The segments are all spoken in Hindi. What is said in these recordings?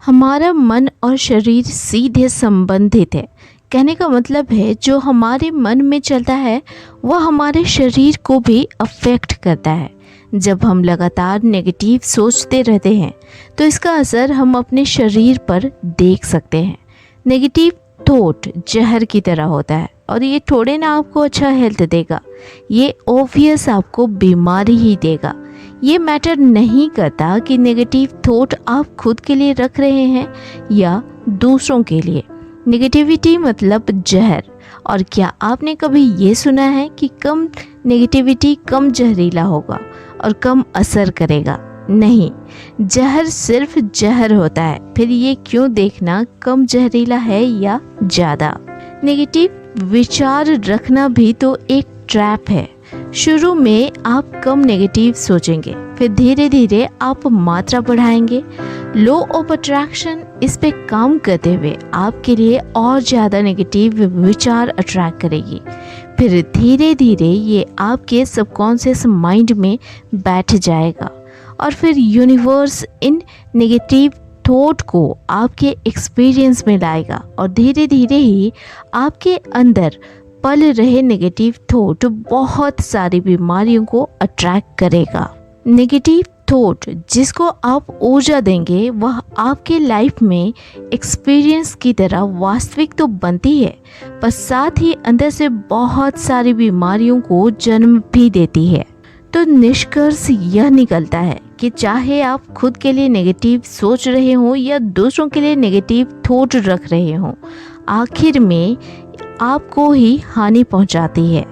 हमारा मन और शरीर सीधे संबंधित है। कहने का मतलब है जो हमारे मन में चलता है वह हमारे शरीर को भी अफेक्ट करता है। जब हम लगातार नेगेटिव सोचते रहते हैं तो इसका असर हम अपने शरीर पर देख सकते हैं। नेगेटिव थॉट जहर की तरह होता है और ये थोड़े ना आपको अच्छा हेल्थ देगा, ये ऑब्वियस आपको बीमारी ही देगा। ये मैटर नहीं करता कि नेगेटिव थॉट आप खुद के लिए रख रहे हैं या दूसरों के लिए। नेगेटिविटी मतलब जहर। और क्या आपने कभी ये सुना है कि कम नेगेटिविटी कम जहरीला होगा और कम असर करेगा? नहीं, जहर सिर्फ जहर होता है। फिर ये क्यों देखना कम जहरीला है या ज़्यादा। नेगेटिव विचार रखना भी तो एक ट्रैप है। शुरू में आप कम नेगेटिव सोचेंगे, फिर धीरे धीरे आप मात्रा बढ़ाएंगे। लॉ ऑफ अट्रैक्शन इस पे काम करते हुए आपके लिए और ज़्यादा नेगेटिव विचार अट्रैक्ट करेगी। फिर धीरे धीरे ये आपके सबकॉन्शियस माइंड में बैठ जाएगा और फिर यूनिवर्स इन नेगेटिव थॉट को आपके एक्सपीरियंस में लाएगा और धीरे धीरे ही आपके अंदर पल रहे नेगेटिव थॉट बहुत सारी बीमारियों को अट्रैक्ट करेगा। नेगेटिव थॉट जिसको आप ऊर्जा देंगे वह आपके लाइफ में एक्सपीरियंस की तरह वास्तविक तो बनती है, पर साथ ही अंदर से बहुत सारी बीमारियों को जन्म भी देती है। तो निष्कर्ष यह निकलता है कि चाहे आप खुद के लिए नेगेटिव सोच रहे हो या दूसरों के लिए नेगेटिव थॉट रख रहे हो, आखिर में आपको ही हानि पहुंचाती है।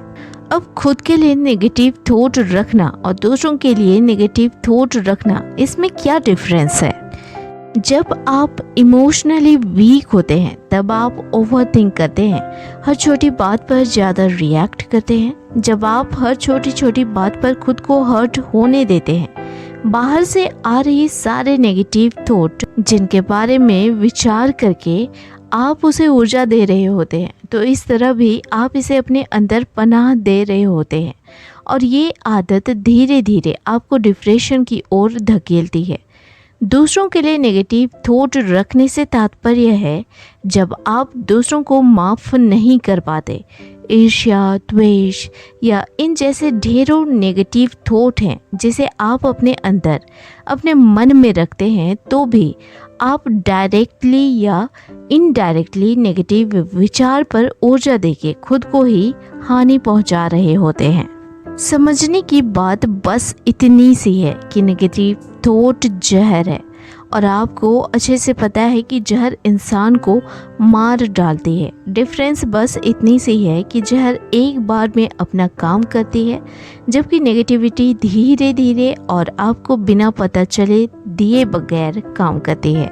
अब खुद के लिए नेगेटिव थॉट रखना और दूसरों के लिए नेगेटिव थॉट रखना, इसमें क्या डिफरेंस है? जब आप इमोशनली वीक होते हैं तब आप ओवरथिंक करते हैं, हर छोटी बात पर ज़्यादा रिएक्ट करते हैं। जब आप हर छोटी छोटी बात पर खुद को हर्ट होने देते हैं, बाहर से आ रही सारे नेगेटिव थॉट जिनके बारे में विचार करके आप उसे ऊर्जा दे रहे होते हैं, तो इस तरह भी आप इसे अपने अंदर पनाह दे रहे होते हैं और ये आदत धीरे धीरे आपको डिप्रेशन की ओर धकेलती है। दूसरों के लिए नेगेटिव थॉट रखने से तात्पर्य है जब आप दूसरों को माफ़ नहीं कर पाते, ईर्ष्या, द्वेष या इन जैसे ढेरों नेगेटिव थॉट हैं जिसे आप अपने अंदर अपने मन में रखते हैं, तो भी आप डायरेक्टली या इनडायरेक्टली नेगेटिव विचार पर ऊर्जा देके खुद को ही हानि पहुंचा रहे होते हैं। समझने की बात बस इतनी सी है कि नेगेटिव थॉट जहर है और आपको अच्छे से पता है कि जहर इंसान को मार डालती है। डिफरेंस बस इतनी सी है कि जहर एक बार में अपना काम करती है, जबकि नेगेटिविटी धीरे धीरे और आपको बिना पता चले दिए बगैर काम करती है।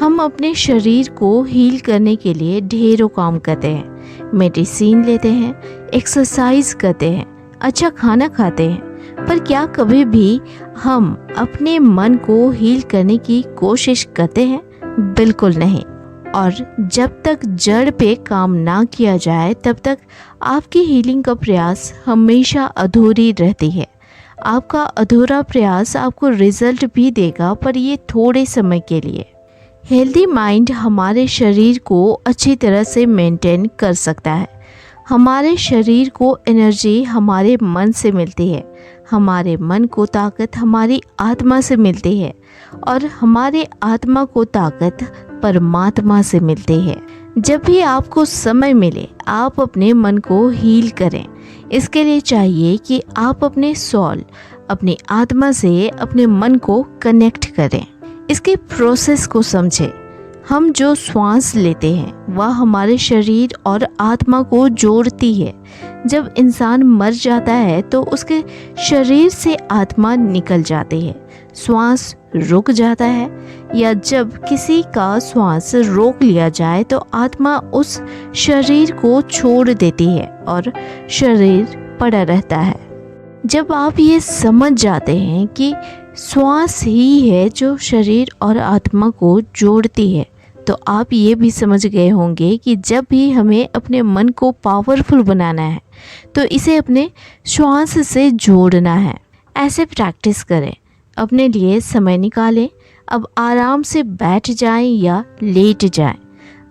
हम अपने शरीर को हील करने के लिए ढेरों काम करते हैं, मेडिसिन लेते हैं, एक्सरसाइज करते हैं, अच्छा खाना खाते हैं, पर क्या कभी भी हम अपने मन को हील करने की कोशिश करते हैं? बिल्कुल नहीं। और जब तक जड़ पे काम ना किया जाए तब तक आपकी हीलिंग का प्रयास हमेशा अधूरी रहती है। आपका अधूरा प्रयास आपको रिजल्ट भी देगा, पर ये थोड़े समय के लिए। हेल्दी माइंड हमारे शरीर को अच्छी तरह से मेंटेन कर सकता है। हमारे शरीर को एनर्जी हमारे मन से मिलती है, हमारे मन को ताकत हमारी आत्मा से मिलती है और हमारे आत्मा को ताकत परमात्मा से मिलती है। जब भी आपको समय मिले आप अपने मन को हील करें। इसके लिए चाहिए कि आप अपने सोल, अपनी आत्मा से अपने मन को कनेक्ट करें। इसके प्रोसेस को समझें। हम जो श्वास लेते हैं वह हमारे शरीर और आत्मा को जोड़ती है। जब इंसान मर जाता है तो उसके शरीर से आत्मा निकल जाती है, श्वास रुक जाता है, या जब किसी का श्वास रोक लिया जाए तो आत्मा उस शरीर को छोड़ देती है और शरीर पड़ा रहता है। जब आप ये समझ जाते हैं कि श्वास ही है जो शरीर और आत्मा को जोड़ती है, तो आप ये भी समझ गए होंगे कि जब भी हमें अपने मन को पावरफुल बनाना है तो इसे अपने श्वास से जोड़ना है। ऐसे प्रैक्टिस करें, अपने लिए समय निकालें, अब आराम से बैठ जाएं या लेट जाएं।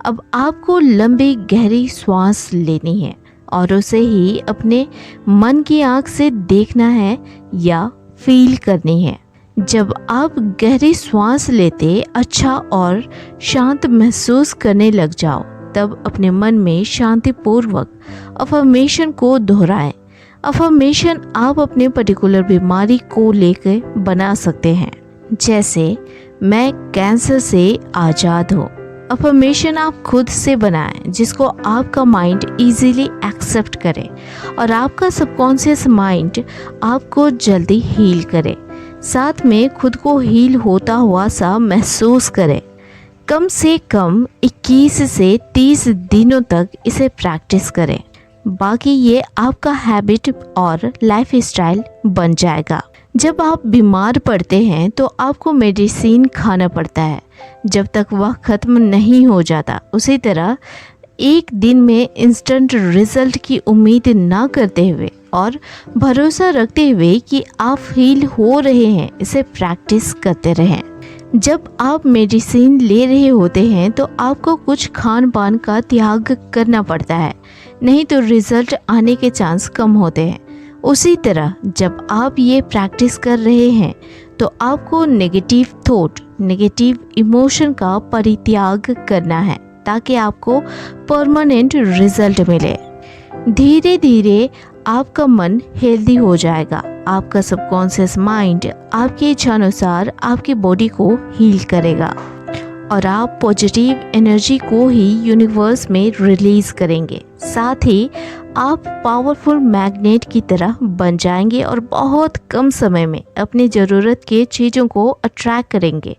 अब आपको लंबी गहरी सांस लेनी है और उसे ही अपने मन की आँख से देखना है या फील करनी है। जब आप गहरी सांस लेते अच्छा और शांत महसूस करने लग जाओ, तब अपने मन में शांतिपूर्वक अफर्मेशन को दोहराएं। अफर्मेशन आप अपने पर्टिकुलर बीमारी को लेकर बना सकते हैं, जैसे मैं कैंसर से आज़ाद हूँ। अफर्मेशन आप खुद से बनाएं जिसको आपका माइंड इजीली एक्सेप्ट करे और आपका सबकॉन्शियस माइंड आपको जल्दी हील करे। साथ में खुद को हील होता हुआ सा महसूस करें। कम से कम 21 से 30 दिनों तक इसे प्रैक्टिस करें। बाकी ये आपका हैबिट और लाइफ स्टाइल बन जाएगा। जब आप बीमार पड़ते हैं तो आपको मेडिसिन खाना पड़ता है जब तक वह ख़त्म नहीं हो जाता। उसी तरह एक दिन में इंस्टेंट रिजल्ट की उम्मीद ना करते हुए और भरोसा रखते हुए कि आप हील हो रहे हैं, इसे प्रैक्टिस करते रहें। जब आप मेडिसिन ले रहे होते हैं तो आपको कुछ खान पान का त्याग करना पड़ता है, नहीं तो रिजल्ट आने के चांस कम होते हैं। उसी तरह जब आप ये प्रैक्टिस कर रहे हैं तो आपको नेगेटिव थॉट, नेगेटिव इमोशन का परित्याग करना है ताकि आपको परमानेंट रिजल्ट मिले। धीरे धीरे आपका मन हेल्दी हो जाएगा। आपका सबकॉन्शियस माइंड आपकी इच्छानुसार आपकी बॉडी को हील करेगा और आप पॉजिटिव एनर्जी को ही यूनिवर्स में रिलीज करेंगे। साथ ही आप पावरफुल मैग्नेट की तरह बन जाएंगे और बहुत कम समय में अपनी ज़रूरत के चीज़ों को अट्रैक्ट करेंगे,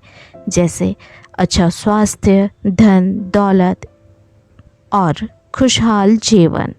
जैसे अच्छा स्वास्थ्य, धन, दौलत और खुशहाल जीवन।